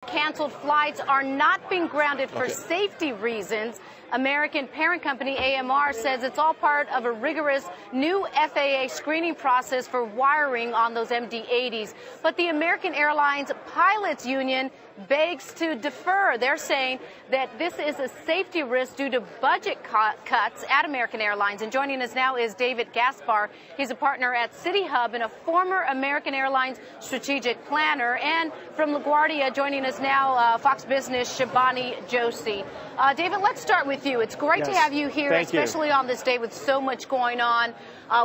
Canceled flights are not being grounded for safety reasons. American parent company AMR says it's all part of a rigorous new FAA screening process for wiring on those MD-80s. But the American Airlines Pilots Union begs to defer. They're saying that this is a safety risk due to budget cuts at American Airlines. And joining us now is David Gaspar. He's a partner at City Hub and a former American Airlines strategic planner. And from LaGuardia, joining us now, Fox Business, Shibani Joshi. David, let's start with you. It's great to have you here, especially on this day with so much going on,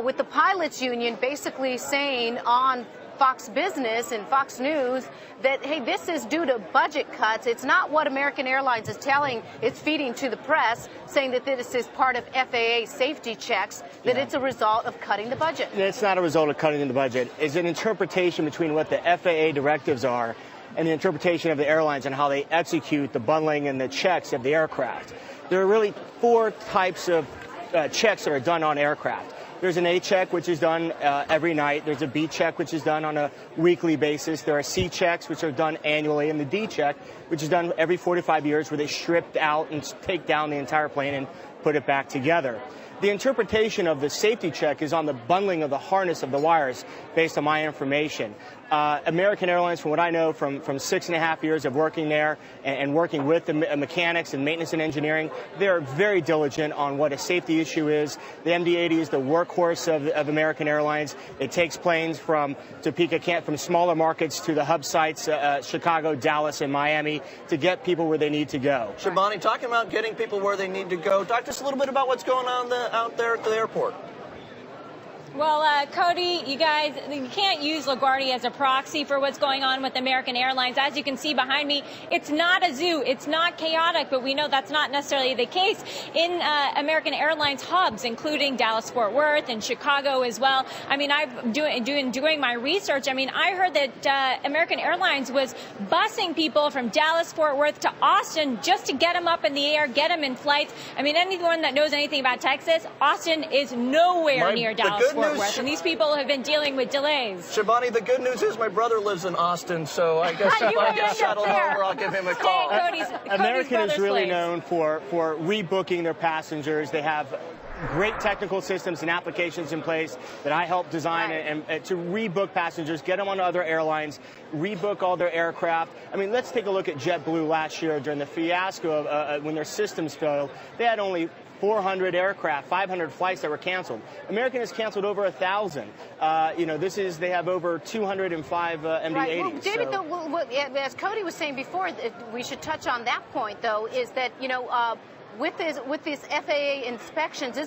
with the Pilots Union basically saying on Fox Business and Fox News that, hey, this is due to budget cuts. It's not what American Airlines is telling, it's feeding to the press, saying that this is part of FAA safety checks, that it's a result of cutting the budget. It's not a result of cutting the budget. It's an interpretation between what the FAA directives are and the interpretation of the airlines and how they execute the bundling and the checks of the aircraft. There are really four types of checks that are done on aircraft. There's an A check, which is done every night. There's a B check, which is done on a weekly basis. There are C checks, which are done annually, and the D check, which is done every 4 to 5 years, where they strip out and take down the entire plane and put it back together. The interpretation of the safety check is on the bundling of the harness of the wires, based on my information. American Airlines, from what I know from 6.5 years of working there and working with the mechanics and maintenance and engineering, they're very diligent on what a safety issue is. The MD-80 is the workhorse of American Airlines. It takes planes from Topeka, from smaller markets to the hub sites, Chicago, Dallas, and Miami, to get people where they need to go. Shibani, talking about getting people where they need to go, talk to us a little bit about what's going on out there at the airport. Well, Cody, you guys, you can't use LaGuardia as a proxy for what's going on with American Airlines. As you can see behind me, it's not a zoo. It's not chaotic, but we know that's not necessarily the case in American Airlines hubs, including Dallas-Fort Worth and Chicago as well. I mean, I've doing my research. I mean, I heard that American Airlines was busing people from Dallas-Fort Worth to Austin just to get them up in the air, get them in flights. I mean, anyone that knows anything about Texas, Austin is nowhere near Dallas-Fort Worth, and these people have been dealing with delays. Shibani, the good news is my brother lives in Austin, so I guess if I get shuttled over, I'll give him a call. American is really known for rebooking their passengers. They have great technical systems and applications in place that I helped design and to rebook passengers, get them on other airlines, rebook all their aircraft. I mean, let's take a look at JetBlue last year during the fiasco of when their systems failed. They had only 400 aircraft, 500 flights that were canceled. American has canceled over 1,000. They have over 205 MD-80s. Right. Well, David, as Cody was saying before, we should touch on that point, though, is that, with these FAA inspections,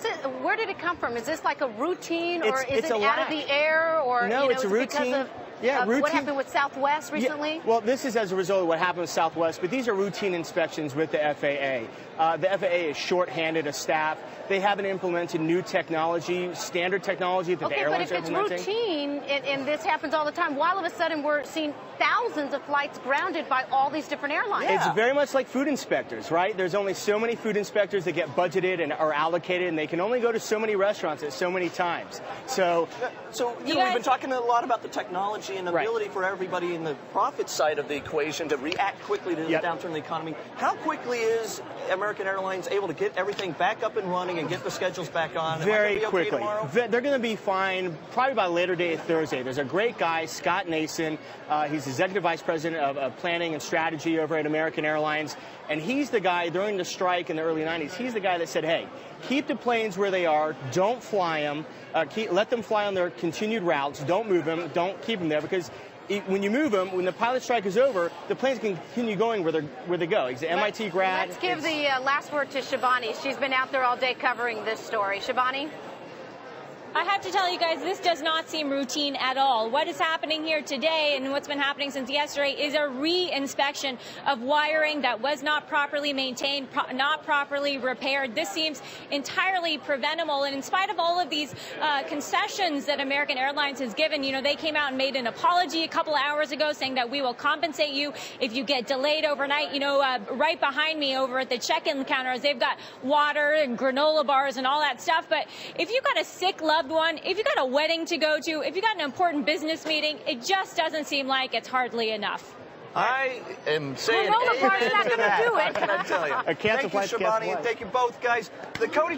where did it come from? Is this like a routine, or is it out of the air, or no? It's a routine. Routine. What happened with Southwest recently? Yeah, well, this is as a result of what happened with Southwest, but these are routine inspections with the FAA. The FAA is shorthanded of staff. They haven't implemented new technology, standard technology that the airlines are implementing. But if it's routine and this happens all the time, why all of a sudden we're seeing thousands of flights grounded by all these different airlines? Yeah. It's very much like food inspectors, right? There's only so many food inspectors that get budgeted and are allocated, and they can only go to so many restaurants at so many times. So we've been talking a lot about the technology and the ability for everybody in the profit side of the equation to react quickly to the downturn in the economy. How quickly is American Airlines able to get everything back up and running and get the schedules back on? Very quickly. They're going to be fine probably by later day Thursday. There's a great guy, Scott Nason. He's Executive Vice President of Planning and Strategy over at American Airlines. And he's the guy, during the strike in the early 90s, he's the guy that said, hey, keep the planes where they are. Don't fly them. Let them fly on their continued routes. Don't move them. Don't keep them there, because when you move them, when the pilot strike is over, the planes can continue going where they go. He's an MIT grad. Let's give the last word to Shibani. She's been out there all day covering this story. Shibani? I have to tell you guys, this does not seem routine at all. What is happening here today and what's been happening since yesterday is a re-inspection of wiring that was not properly maintained, not properly repaired. This seems entirely preventable. And in spite of all of these concessions that American Airlines has given, they came out and made an apology a couple of hours ago saying that we will compensate you if you get delayed overnight. Right behind me over at the check-in counters, they've got water and granola bars and all that stuff. But if you've got a sick loved one, if you got a wedding to go to, if you got an important business meeting, it just doesn't seem like it's hardly enough. I am saying Coronavirus is not amen to gonna that. do it. How can I tell you? Cancel Thank you, flights, cancel Shivani, and flights. thank you both, guys. The Cody